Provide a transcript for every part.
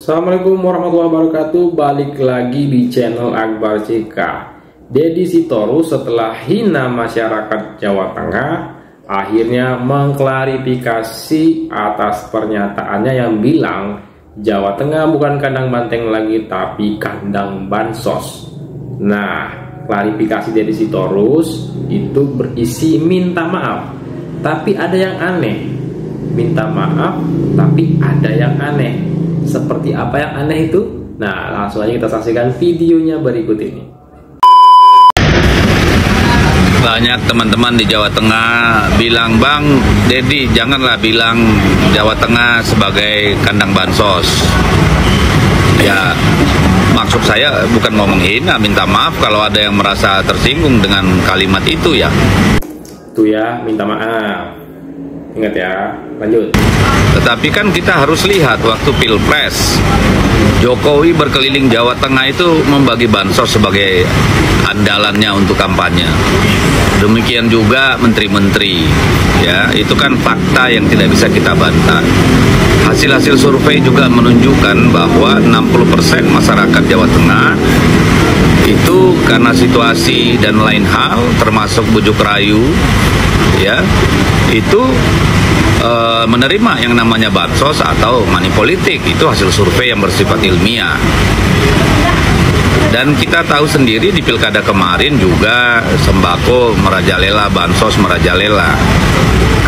Assalamualaikum warahmatullahi wabarakatuh. Balik lagi di channel Akbar CK. Deddy Sitorus setelah hina masyarakat Jawa Tengah akhirnya mengklarifikasi atas pernyataannya yang bilang Jawa Tengah bukan kandang banteng lagi tapi kandang bansos. Nah, klarifikasi Deddy Sitorus itu berisi minta maaf, tapi ada yang aneh. Minta maaf tapi ada yang aneh. Seperti apa yang aneh itu? Nah, langsung aja kita saksikan videonya berikut ini. Banyak teman-teman di Jawa Tengah bilang, Bang Deddy janganlah bilang Jawa Tengah sebagai kandang bansos. Ya, maksud saya bukan mau menghina, minta maaf kalau ada yang merasa tersinggung dengan kalimat itu ya. Tuh ya, minta maaf. Ingat ya, lanjut. Tetapi kan kita harus lihat waktu Pilpres, Jokowi berkeliling Jawa Tengah itu membagi bansos sebagai andalannya untuk kampanye. Demikian juga menteri-menteri, ya itu kan fakta yang tidak bisa kita bantah. Hasil-hasil survei juga menunjukkan bahwa 60% masyarakat Jawa Tengah itu karena situasi dan lain hal, termasuk bujuk rayu, ya itu menerima yang namanya bansos atau money politik. Itu hasil survei yang bersifat ilmiah. Dan kita tahu sendiri di pilkada kemarin juga sembako merajalela, bansos merajalela.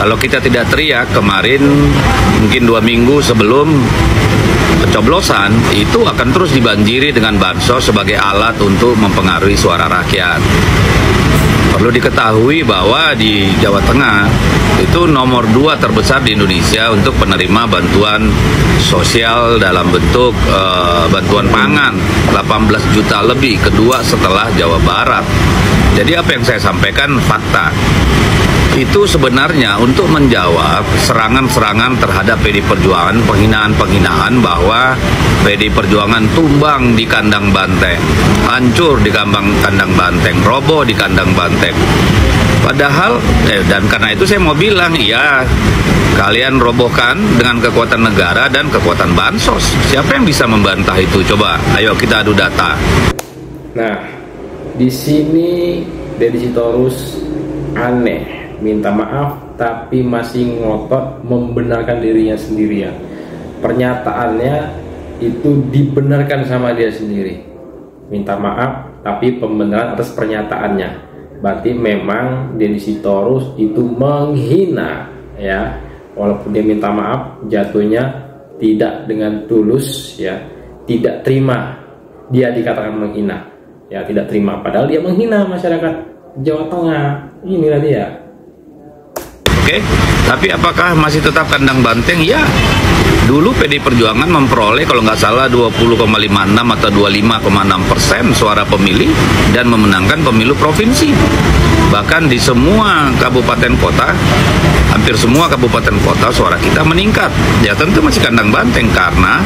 Kalau kita tidak teriak kemarin, mungkin 2 minggu sebelum pencoblosan, itu akan terus dibanjiri dengan bansos sebagai alat untuk mempengaruhi suara rakyat. Perlu diketahui bahwa di Jawa Tengah itu nomor 2 terbesar di Indonesia untuk penerima bantuan sosial dalam bentuk bantuan pangan, 18 juta lebih, kedua setelah Jawa Barat. Jadi apa yang saya sampaikan fakta. Itu sebenarnya untuk menjawab serangan-serangan terhadap PD Perjuangan, penghinaan-penghinaan bahwa PD Perjuangan tumbang di kandang banteng, hancur di kandang banteng, roboh di kandang banteng. Padahal, dan karena itu saya mau bilang, ya kalian robohkan dengan kekuatan negara dan kekuatan bansos. Siapa yang bisa membantah itu? Coba, ayo kita adu data. Nah, di sini Deddy Sitorus aneh. Minta maaf tapi masih ngotot membenarkan dirinya sendiri ya. Pernyataannya itu dibenarkan sama dia sendiri. Minta maaf tapi pembenaran atas pernyataannya. Berarti memang Deddy Sitorus itu menghina ya. Walaupun dia minta maaf, jatuhnya tidak dengan tulus ya. Tidak terima dia dikatakan menghina. Ya, tidak terima padahal dia menghina masyarakat Jawa Tengah. Inilah dia. Oke, tapi apakah masih tetap kandang banteng? Ya, dulu PD Perjuangan memperoleh kalau nggak salah 20,56 atau 25,6% suara pemilih dan memenangkan pemilu provinsi. Bahkan di semua kabupaten kota, hampir semua kabupaten kota suara kita meningkat. Ya tentu masih kandang banteng karena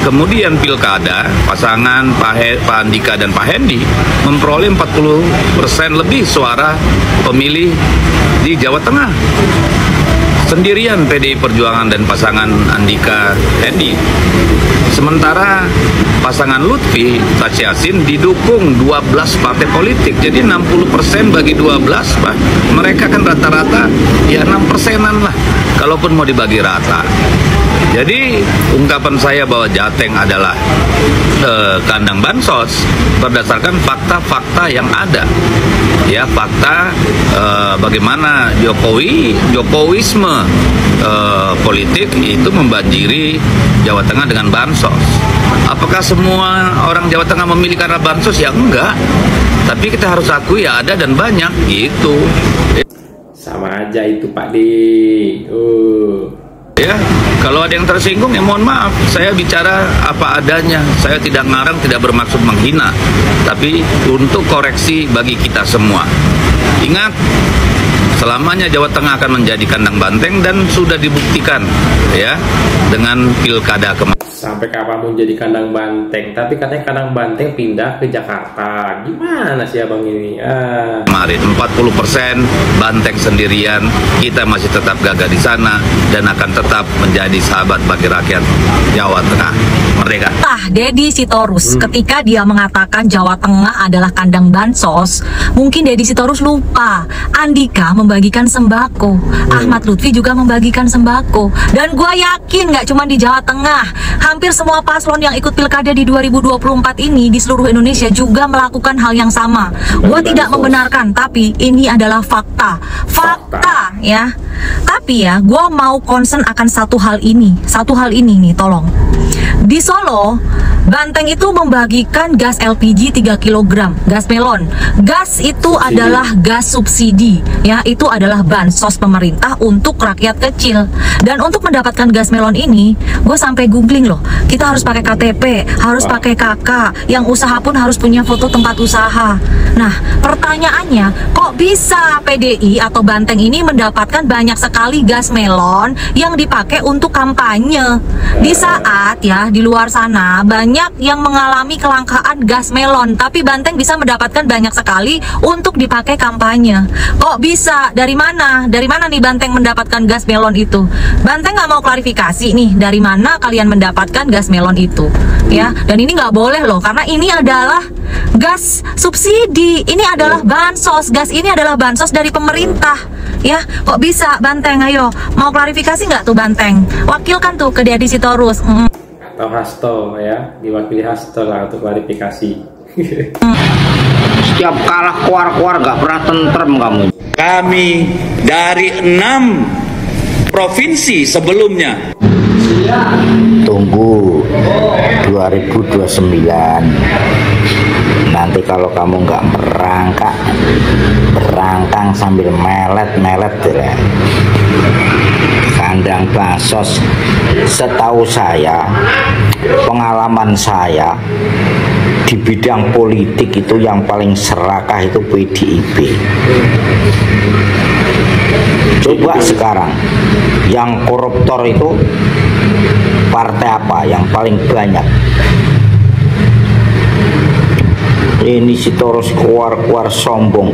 kemudian pilkada pasangan Pak Andika dan Pak Hendi memperoleh 40% lebih suara pemilih di Jawa Tengah. Sendirian PDI Perjuangan dan pasangan Andika Hendi. Sementara pasangan Lutfi Taci Yassin didukung 12 partai politik. Jadi 60% bagi 12, Pak. Mereka kan rata-rata ya 6%-an lah. Kalaupun mau dibagi rata. Jadi ungkapan saya bahwa Jateng adalah kandang bansos berdasarkan fakta-fakta yang ada. Ya, fakta bagaimana Jokowisme politik itu membanjiri Jawa Tengah dengan bansos. Apakah semua orang Jawa Tengah memilih karena bansos? Ya enggak. Tapi kita harus akui ya ada dan banyak gitu. Sama aja itu Pak D. Ya, kalau ada yang tersinggung ya mohon maaf. Saya bicara apa adanya. Saya tidak ngarang, tidak bermaksud menghina. Tapi untuk koreksi bagi kita semua. Ingat, selamanya Jawa Tengah akan menjadi kandang banteng dan sudah dibuktikan ya dengan pilkada kemarin. Sampai kapanpun jadi kandang banteng, tapi katanya kandang banteng pindah ke Jakarta. Gimana sih abang ini? Kemarin 40% banteng sendirian, kita masih tetap gagah di sana dan akan tetap menjadi sahabat bagi rakyat Jawa Tengah merdeka. Deddy Sitorus ketika dia mengatakan Jawa Tengah adalah kandang bansos, mungkin Deddy Sitorus lupa Andika membagikan sembako, Ahmad Lutfi juga membagikan sembako, dan gue yakin nggak cuma di Jawa Tengah, hampir semua paslon yang ikut pilkada di 2024 ini di seluruh Indonesia juga melakukan hal yang sama. Gue tidak membenarkan, tapi ini adalah fakta ya. Tapi ya, gue mau concern akan satu hal ini nih, tolong. Di Solo, Banteng itu membagikan gas LPG 3 kg, gas melon. Gas itu adalah gas subsidi, ya, itu adalah bansos pemerintah untuk rakyat kecil. Dan untuk mendapatkan gas melon ini, gue sampai googling loh. Kita harus pakai KTP, harus pakai KK, yang usaha pun harus punya foto tempat usaha. Nah, pertanyaannya, kok bisa PDI atau Banteng ini mendapatkan banyak sekali gas melon yang dipakai untuk kampanye? Di saat ya di luar sana banyak yang mengalami kelangkaan gas melon, tapi Banteng bisa mendapatkan banyak sekali untuk dipakai kampanye. Kok bisa? Dari mana? Dari mana nih Banteng mendapatkan gas melon itu? Banteng nggak mau klarifikasi nih dari mana kalian mendapatkan gas melon itu, ya. Dan ini nggak boleh loh, karena ini adalah gas subsidi, ini adalah bansos, gas ini adalah bansos dari pemerintah, ya. Kok bisa Banteng? Ayo, mau klarifikasi nggak tuh Banteng? Wakilkan tuh ke Deddy Sitorus. Atau Hasto ya, diwakili Hasto lah untuk klarifikasi. Setiap kalah keluar gak pernah tentrem kamu. Kami dari 6 provinsi sebelumnya. Tunggu 2029. Nanti kalau kamu nggak berangkang sambil melet ya. Kandang bansos, setahu saya, pengalaman saya di bidang politik itu yang paling serakah itu PDIP. Coba sekarang yang koruptor itu partai apa yang paling banyak? Ini Sitorus keluar sombong.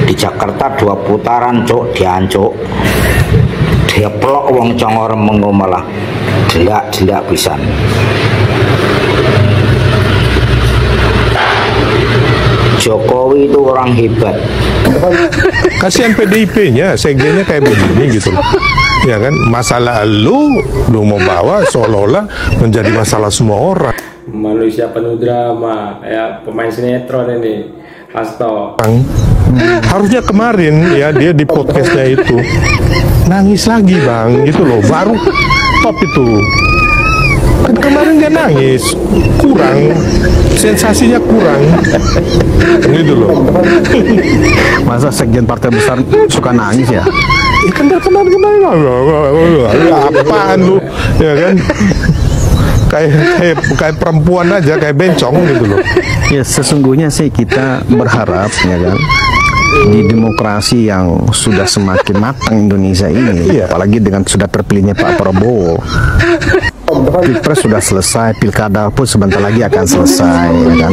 Di Jakarta 2 putaran cok diancuk. Dia pelok wong congor mengomalah jelak pisan. Jokowi itu orang hebat. Kasihan PDIP-nya, sekjennya kayak begini gitu. Ya kan, masalah lu mau bawa seolah-olah menjadi masalah semua orang. Manusia penuh drama, ya, pemain sinetron ini, Hasto. Harusnya kemarin ya dia di podcastnya itu nangis lagi bang, gitu loh, baru top itu. Kan kemarin dia nangis, kurang, sensasinya kurang, gitu loh. Masa sekjen partai besar suka nangis ya? Kan kemarin apaan lu, ya kan? Kayak perempuan aja, kayak bencong gitu loh. Ya sesungguhnya sih kita berharap ya kan, di demokrasi yang sudah semakin matang Indonesia ini, apalagi dengan sudah terpilihnya Pak Prabowo, Pilpres sudah selesai, pilkada pun sebentar lagi akan selesai, ya kan?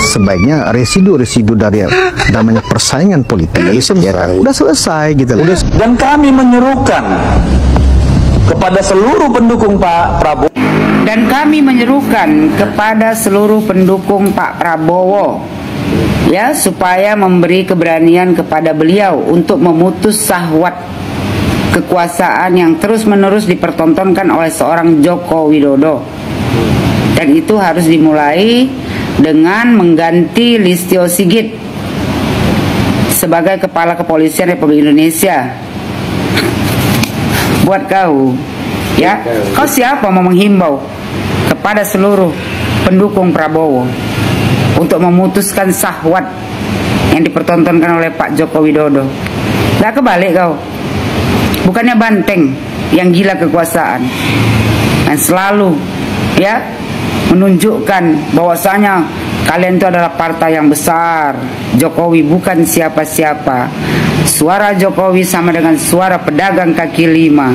Sebaiknya residu-residu dari namanya persaingan politik ya kan, udah selesai gitu loh. Dan kami menyerukan kepada seluruh pendukung Pak Prabowo. Dan kami menyerukan kepada seluruh pendukung Pak Prabowo, ya, supaya memberi keberanian kepada beliau untuk memutus syahwat kekuasaan yang terus-menerus dipertontonkan oleh seorang Joko Widodo. Dan itu harus dimulai dengan mengganti Listio Sigit sebagai Kepala Kepolisian Republik Indonesia. Buat kau, ya, kau siapa mau menghimbau kepada seluruh pendukung Prabowo untuk memutuskan syahwat yang dipertontonkan oleh Pak Joko Widodo? Gak kebalik kau. Bukannya Banteng yang gila kekuasaan dan selalu ya menunjukkan bahwasanya kalian itu adalah partai yang besar. Jokowi bukan siapa-siapa. Suara Jokowi sama dengan suara pedagang kaki lima.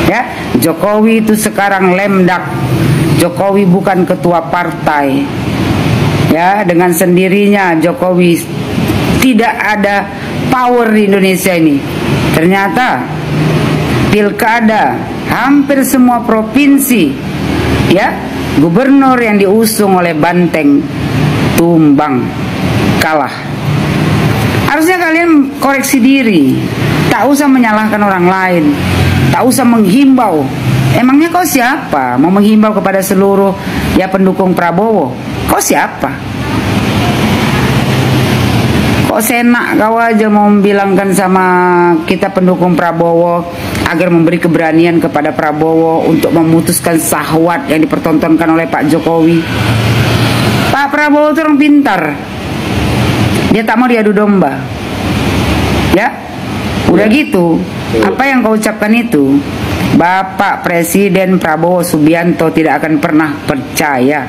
Ya, Jokowi itu sekarang lemdak. Jokowi bukan ketua partai. Ya, dengan sendirinya Jokowi tidak ada power di Indonesia ini. Ternyata pilkada hampir semua provinsi, ya, gubernur yang diusung oleh Banteng tumbang, kalah. Harusnya kalian koreksi diri, tak usah menyalahkan orang lain, tak usah menghimbau. Emangnya kau siapa mau menghimbau kepada seluruh ya pendukung Prabowo? Kau siapa? Kok senak kau aja mau bilangkan sama kita pendukung Prabowo agar memberi keberanian kepada Prabowo untuk memutuskan syahwat yang dipertontonkan oleh Pak Jokowi. Pak Prabowo itu orang pintar. Dia tak mau diadu domba. Ya, udah gitu. Apa yang kau ucapkan itu, Bapak Presiden Prabowo Subianto tidak akan pernah percaya.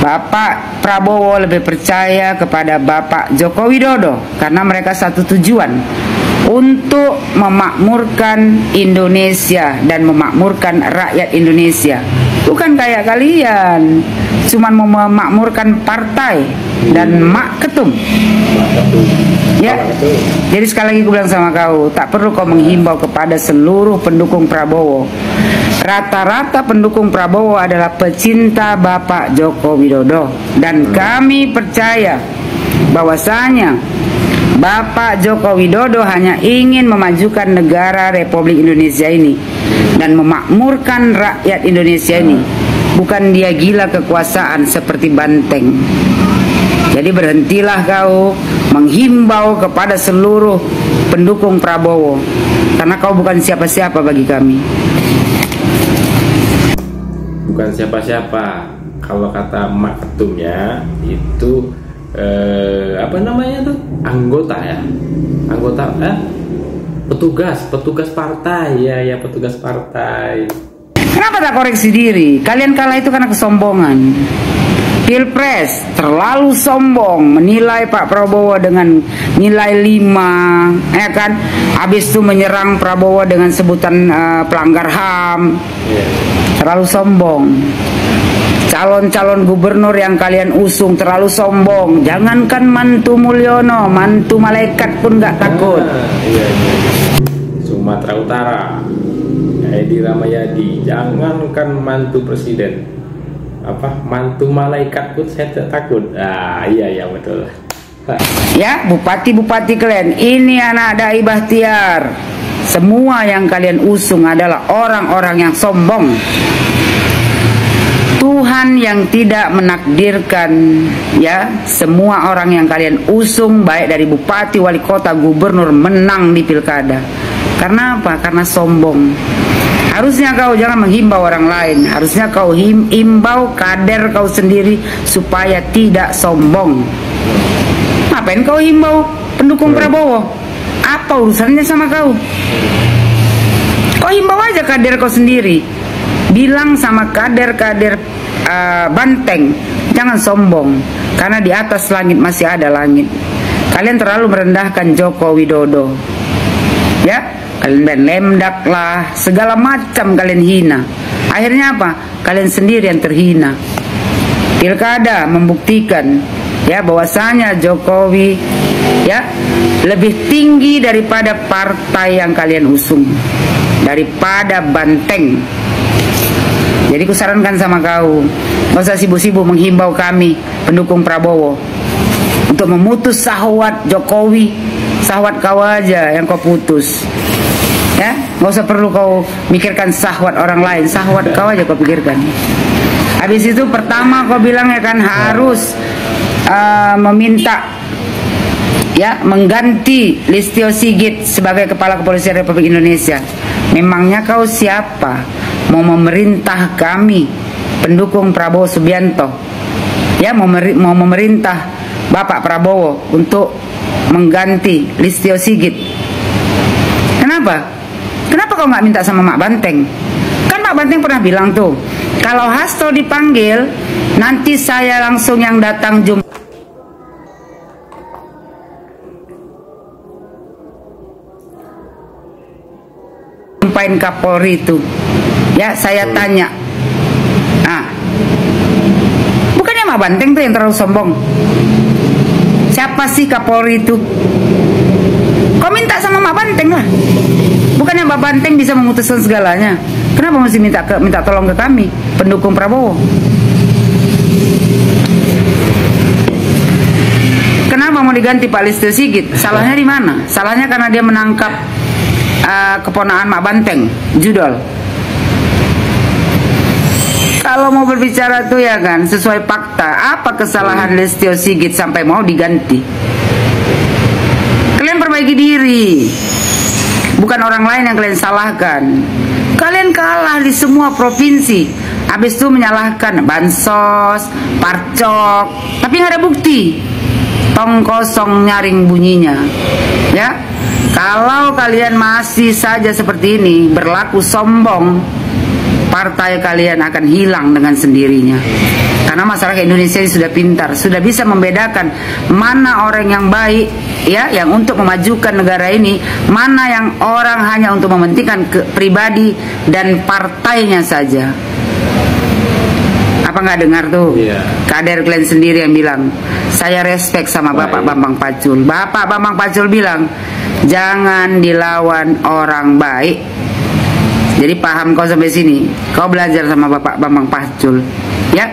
Bapak Prabowo lebih percaya kepada Bapak Joko Widodo karena mereka satu tujuan, untuk memakmurkan Indonesia dan memakmurkan rakyat Indonesia. Bukan kayak kalian, cuman mau memakmurkan partai dan mak ketum. Ya, jadi sekali lagi aku bilang sama kau, tak perlu kau menghimbau kepada seluruh pendukung Prabowo. Rata-rata pendukung Prabowo adalah pecinta Bapak Joko Widodo, dan kami percaya bahwasanya Bapak Joko Widodo hanya ingin memajukan negara Republik Indonesia ini dan memakmurkan rakyat Indonesia ini. Bukan dia gila kekuasaan seperti Banteng. Jadi berhentilah kau menghimbau kepada seluruh pendukung Prabowo, karena kau bukan siapa-siapa bagi kami. Bukan siapa-siapa. Kalau kata Mak Ketumnya itu apa namanya tuh, anggota ya, anggota petugas partai ya petugas partai. Kenapa tak koreksi diri? Kalian kalah itu karena kesombongan. Pilpres terlalu sombong, menilai Pak Prabowo dengan nilai 5, ya kan? Habis itu menyerang Prabowo dengan sebutan pelanggar HAM. Terlalu sombong. Calon-calon gubernur yang kalian usung terlalu sombong. Jangankan mantu Mulyono, mantu malaikat pun gak takut. Sumatera Utara, Edi Ramayadi, jangankan mantu presiden, mantu malaikat pun saya tidak takut. Iya betul. Ya, bupati-bupati kalian, ini anak Dai Bahtiar. Semua yang kalian usung adalah orang-orang yang sombong. Tuhan yang tidak menakdirkan ya semua orang yang kalian usung, baik dari bupati, wali kota, gubernur, menang di pilkada. Karena apa? Karena sombong. Harusnya kau jangan menghimbau orang lain, harusnya kau himbau kader kau sendiri supaya tidak sombong. Ngapain kau himbau pendukung Prabowo? Apa urusannya sama kau? Kau himbau aja kader kau sendiri. Bilang sama kader-kader Banteng, jangan sombong, karena di atas langit masih ada langit. Kalian terlalu merendahkan Joko Widodo. Ya, kalian lemdak lah, segala macam kalian hina. Akhirnya apa? Kalian sendiri yang terhina. Pilkada membuktikan ya bahwasanya Jokowi ya lebih tinggi daripada partai yang kalian usung, daripada Banteng. Jadi kusarankan sama kau, gak usah sibuk-sibuk menghimbau kami pendukung Prabowo untuk memutus syahwat Jokowi. Syahwat kau aja yang kau putus. Ya, gak usah perlu kau mikirkan syahwat orang lain, syahwat kau aja kau pikirkan. Habis itu pertama kau bilang ya kan harus meminta ya mengganti Listio Sigit sebagai Kepala Kepolisian Republik Indonesia. Memangnya kau siapa mau memerintah kami pendukung Prabowo Subianto? Ya, mau memerintah Bapak Prabowo untuk mengganti Listio Sigit. Kenapa? Kenapa kau nggak minta sama Mak Banteng? Kan Mak Banteng pernah bilang tuh, kalau Hasto dipanggil, nanti saya langsung yang datang jumpa. ngapain Kapolri itu? Ya, saya tanya. Bukannya Mak Banteng tuh yang terlalu sombong? Siapa sih Kapolri itu? Kau minta sama Mak Banteng lah. Bukannya Mak Banteng bisa memutuskan segalanya. Kenapa mesti minta tolong ke kami, pendukung Prabowo? Kenapa mau diganti Pak Listio Sigit? Salahnya di mana? Salahnya karena dia menangkap keponakan Mak Banteng, Judol. Kalau mau berbicara tuh ya kan sesuai fakta, apa kesalahan Listio Sigit sampai mau diganti? Kalian perbaiki diri, bukan orang lain yang kalian salahkan. Kalian kalah di semua provinsi, habis itu menyalahkan bansos, parcok, tapi nggak ada bukti. Tong kosong nyaring bunyinya, ya. Kalau kalian masih saja seperti ini berlaku sombong, partai kalian akan hilang dengan sendirinya. Karena masyarakat Indonesia ini sudah pintar, sudah bisa membedakan mana orang yang baik, ya, yang untuk memajukan negara ini, mana yang orang hanya untuk mementingkan pribadi dan partainya saja. Apa nggak dengar tuh? Kader kalian sendiri yang bilang, saya respect sama Bapak Bambang Pacul. Bapak Bambang Pacul bilang, jangan dilawan orang baik. Jadi paham kau sampai sini. Kau belajar sama Bapak Bambang Pacul, ya.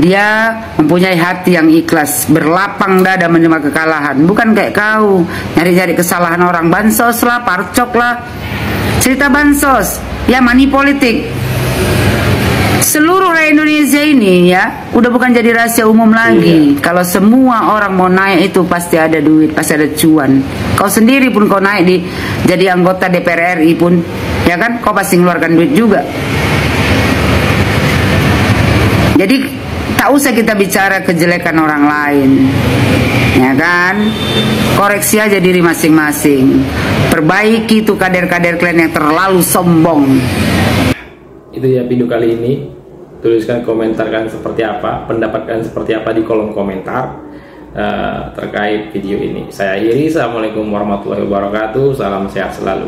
Dia mempunyai hati yang ikhlas, berlapang dada menerima kekalahan. Bukan kayak kau nyari-nyari kesalahan orang. Bansos lah, parcok lah, cerita bansos, ya, money politik. Seluruh rakyat Indonesia ini ya udah bukan jadi rahasia umum lagi. Kalau semua orang mau naik itu pasti ada duit, pasti ada cuan. Kau sendiri pun kau naik jadi anggota DPR RI pun, ya kan, kau pasti ngeluarkan duit juga. Jadi tak usah kita bicara kejelekan orang lain, ya kan. Koreksi aja diri masing-masing. Perbaiki tuh kader-kader kalian yang terlalu sombong. Itu ya video kali ini. Tuliskan komentar kalian seperti apa, pendapat kalian seperti apa di kolom komentar terkait video ini. Saya akhiri. Assalamualaikum warahmatullahi wabarakatuh. Salam sehat selalu.